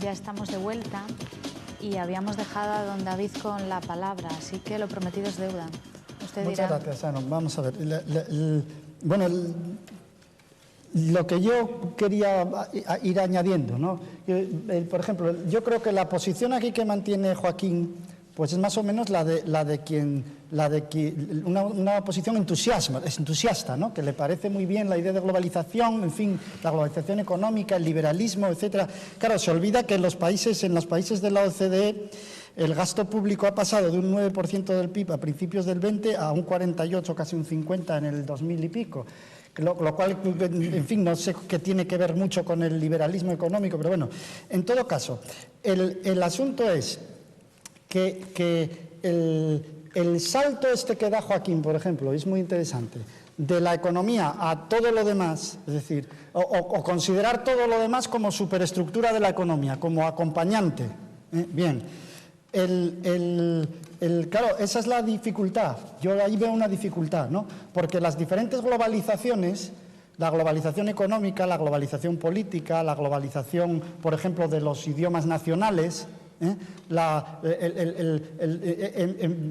ya estamos de vuelta y habíamos dejado a don David con la palabra, así que lo prometido es deuda. Usted dirá. Muchas gracias, Ana. Vamos a ver. Lo que yo quería ir añadiendo, ¿no? Por ejemplo, yo creo que la posición aquí que mantiene Joaquín, pues es más o menos una posición entusiasta, ¿no? Que le parece muy bien la idea de globalización, en fin, la globalización económica, el liberalismo, etcétera. Claro, se olvida que en los países de la OCDE el gasto público ha pasado de un 9% del PIB a principios del 20 a un 48, casi un 50 en el 2000 y pico. Lo cual, en fin, no sé qué tiene que ver mucho con el liberalismo económico, pero bueno, en todo caso, el asunto es que el salto que da Joaquín, por ejemplo, es muy interesante, de la economía a todo lo demás, es decir, o considerar todo lo demás como superestructura de la economía, como acompañante. Bien, claro, esa es la dificultad. Yo ahí veo una dificultad, ¿no? Porque las diferentes globalizaciones, la globalización económica, la globalización política, la globalización, por ejemplo, de los idiomas nacionales,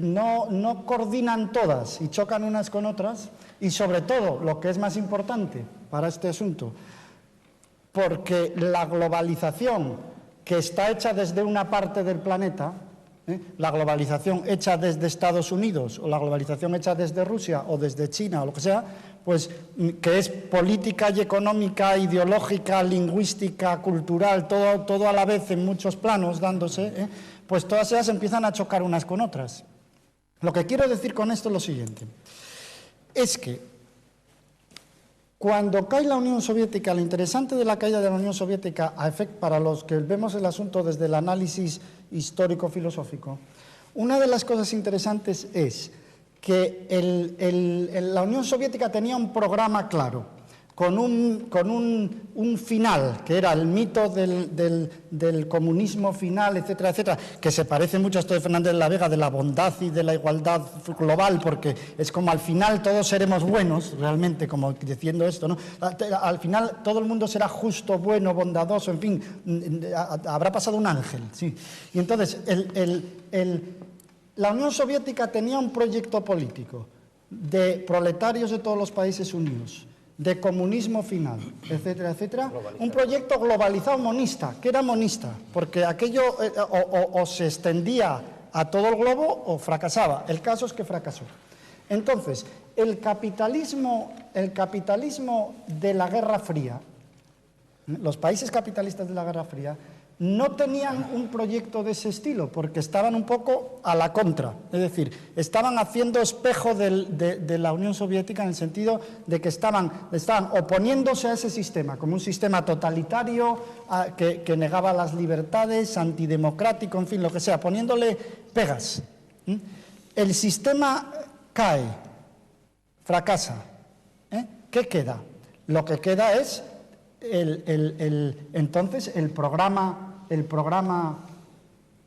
no coordinan todas y chocan unas con otras, y sobre todo, lo que es más importante para este asunto, porque la globalización que está hecha desde una parte del planeta, la globalización hecha desde Estados Unidos o la globalización hecha desde Rusia o desde China o lo que sea, pues que es política y económica, ideológica, lingüística, cultural, todo a la vez en muchos planos dándose, pues todas ellas empiezan a chocar unas con otras. Lo que quiero decir con esto es lo siguiente, es que cuando cae la Unión Soviética, lo interesante de la caída de la Unión Soviética, para los que vemos el asunto desde el análisis histórico-filosófico, una de las cosas interesantes es que la Unión Soviética tenía un programa claro, con un final, que era el mito del comunismo final, etcétera, etcétera, que se parece mucho a esto de Fernández de la Vega, de la bondad y de la igualdad global, porque es como al final todos seremos buenos, realmente, como diciendo esto, ¿no? Al final todo el mundo será justo, bueno, bondadoso, en fin, habrá pasado un ángel, sí. Y entonces, la Unión Soviética tenía un proyecto político de proletarios de todos los países unidos, de comunismo final, etcétera, etcétera, un proyecto globalizado monista, que era monista, porque aquello o se extendía a todo el globo o fracasaba. El caso es que fracasó. Entonces, el capitalismo de la Guerra Fría, los países capitalistas de la Guerra Fría, no tenían un proyecto de ese estilo, porque estaban un poco a la contra, es decir, estaban haciendo espejo de la Unión Soviética en el sentido de que estaban oponiéndose a ese sistema, como un sistema totalitario que negaba las libertades, antidemocrático, en fin, lo que sea, poniéndole pegas. El sistema cae, fracasa. ¿Qué queda? Lo que queda es entonces el programa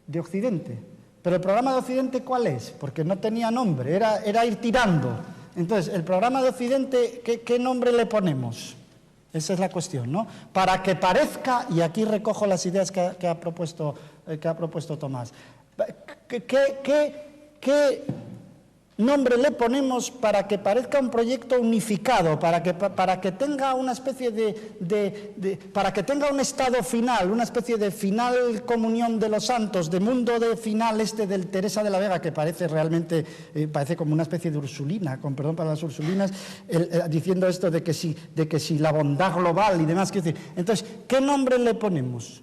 de Occidente. Pero el programa de Occidente, ¿cuál es? Porque no tenía nombre, era ir tirando. Entonces, el programa de Occidente, ¿qué nombre le ponemos? Esa es la cuestión, ¿no? Para que parezca, y aquí recojo las ideas que ha propuesto Tomás, ¿qué nombre le ponemos para que parezca un proyecto unificado, para que tenga una especie para que tenga un estado final, una especie de final comunión de los santos, de mundo de final del Teresa de la Vega, que parece realmente, parece como una especie de Ursulina, con perdón para las Ursulinas, diciendo esto de que si la bondad global y demás, quiero decir, entonces, ¿qué nombre le ponemos?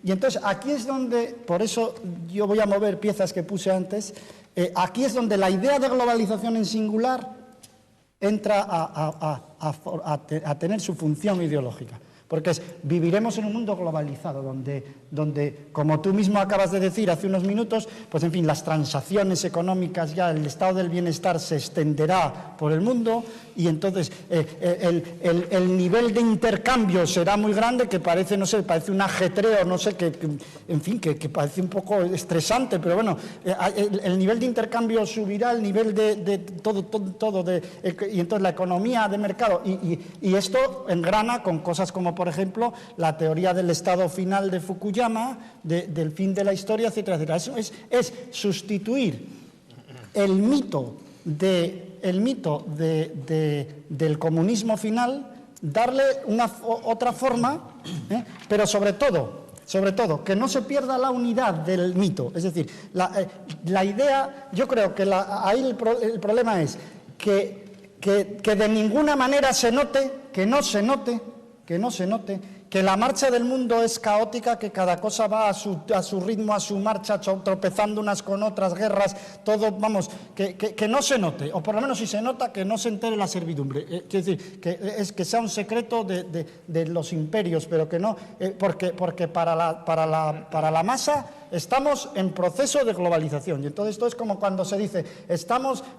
Y entonces aquí es donde, por eso yo voy a mover piezas que puse antes, aquí es donde la idea de globalización en singular entra a tener su función ideológica. Porque viviremos en un mundo globalizado, donde, como tú mismo acabas de decir hace unos minutos, pues en fin, las transacciones económicas, ya el estado del bienestar se extenderá por el mundo, y entonces el nivel de intercambio será muy grande, que parece, no sé, parece un ajetreo, no sé, en fin, que parece un poco estresante, pero bueno, el nivel de intercambio subirá, el nivel de todo, y entonces la economía de mercado, y esto engrana con cosas como, por ejemplo, la teoría del estado final de Fukuyama, del fin de la historia, etcétera, etcétera. Eso es sustituir el mito del comunismo final, darle otra forma, pero sobre todo, que no se pierda la unidad del mito. Es decir, la idea, yo creo que ahí el problema es que de ninguna manera que no se note que la marcha del mundo es caótica, que cada cosa va a su ritmo, a su marcha, tropezando unas con otras, guerras, todo, vamos, que no se note, o por lo menos si se nota, que no se entere la servidumbre. Quiero decir, que sea un secreto de los imperios, pero que no, porque para la masa estamos en proceso de globalización. Y entonces esto es como cuando se dice,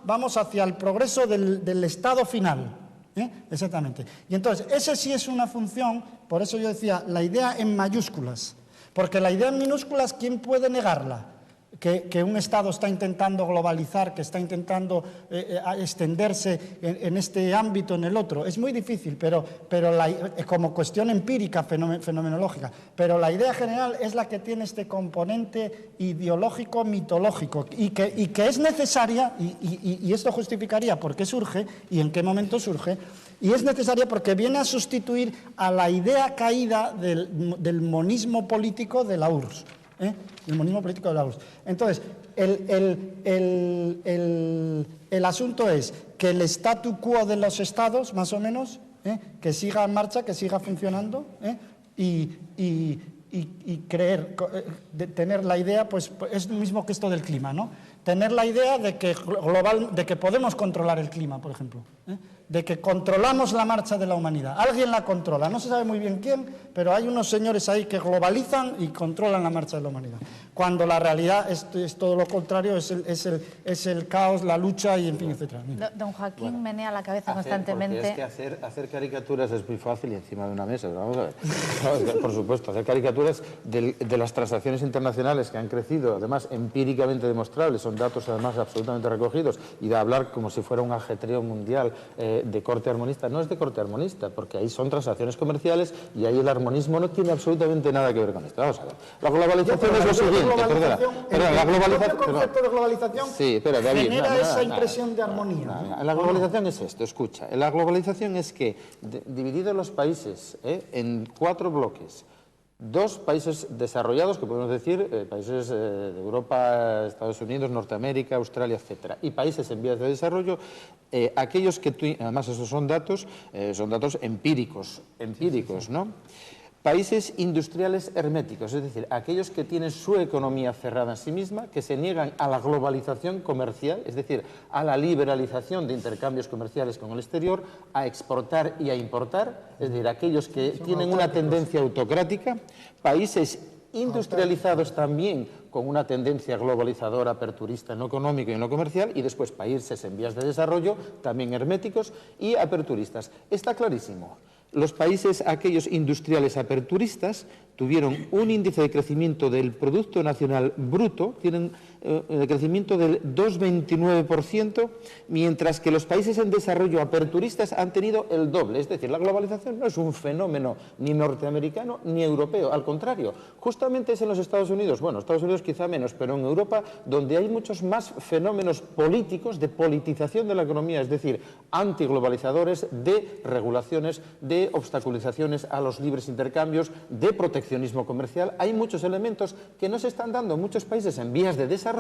vamos hacia el progreso del estado final. Exactamente. Y entonces, ese sí es una función, por eso yo decía, la idea en mayúsculas, porque la idea en minúsculas, ¿quién puede negarla? Que un Estado está intentando globalizar, que está intentando extenderse en este ámbito, en el otro. Es muy difícil, pero como cuestión empírica, fenomenológica. Pero la idea general es la que tiene este componente ideológico, mitológico, y que es necesaria, y esto justificaría por qué surge y en qué momento surge, y es necesaria porque viene a sustituir a la idea caída del monismo político de la URSS. El monismo político de la URSS. Entonces, el asunto es que el statu quo de los estados, más o menos, que siga en marcha, que siga funcionando, y tener la idea, pues es lo mismo que esto del clima, ¿no? Tener la idea de que podemos controlar el clima, por ejemplo, de que controlamos la marcha de la humanidad. Alguien la controla, no se sabe muy bien quién, pero hay unos señores ahí que globalizan y controlan la marcha de la humanidad. Cuando la realidad es todo lo contrario, es el caos, la lucha y en fin, etcétera. Don Joaquín menea la cabeza constantemente. Porque es que hacer caricaturas es muy fácil y encima de una mesa. Vamos a ver. Por supuesto, hacer caricaturas de las transacciones internacionales que han crecido, además empíricamente demostrables, son datos además absolutamente recogidos, y de hablar como si fuera un ajetreo mundial de corte armonista. No es de corte armonista, porque ahí son transacciones comerciales y ahí el armonismo no tiene absolutamente nada que ver con esto. Vamos a ver. La globalización es lo siguiente, perdona, la globalización, el concepto de globalización genera esa impresión de armonía. La globalización es esto, escucha. La globalización es que, divididos los países en 4 bloques, 2 países desarrollados, que podemos decir, países de Europa, Estados Unidos, Norteamérica, Australia, etcétera, y países en vías de desarrollo, aquellos que además esos son datos empíricos, ¿no? Países industriales herméticos, es decir, aquellos que tienen su economía cerrada en sí misma, que se niegan a la globalización comercial, es decir, a la liberalización de intercambios comerciales con el exterior, a exportar y a importar, es decir, aquellos que tienen una tendencia autocrática. Países industrializados también con una tendencia globalizadora, aperturista en lo económico y en lo comercial, y después países en vías de desarrollo, también herméticos y aperturistas. Está clarísimo. Los países, aquellos industriales aperturistas, tuvieron un índice de crecimiento del Producto Nacional Bruto, tienen el crecimiento del 2,29%, mientras que los países en desarrollo aperturistas han tenido el doble. Es decir, la globalización no es un fenómeno ni norteamericano ni europeo, al contrario, justamente es en los Estados Unidos, bueno, Estados Unidos quizá menos, pero en Europa, donde hay muchos más fenómenos políticos de politización de la economía, es decir, antiglobalizadores, de regulaciones, de obstaculizaciones a los libres intercambios, de proteccionismo comercial. Hay muchos elementos que no se están dando en muchos países en vías de desarrollo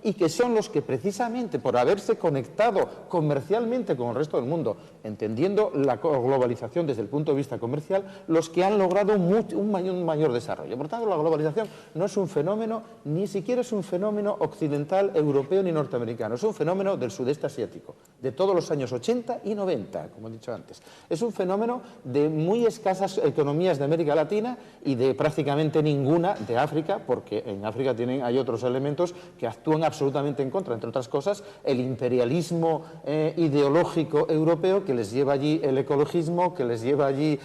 y que son los que precisamente por haberse conectado comercialmente con el resto del mundo, entendiendo la globalización desde el punto de vista comercial, los que han logrado un mayor desarrollo. Por tanto, la globalización no es un fenómeno, ni siquiera es un fenómeno occidental, europeo ni norteamericano, es un fenómeno del sudeste asiático, de todos los años 80 y 90, como he dicho antes. Es un fenómeno de muy escasas economías de América Latina y de prácticamente ninguna de África, porque en África hay otros elementos que actúan absolutamente en contra, entre otras cosas, el imperialismo ideológico europeo que les lleva allí, el ecologismo que les lleva allí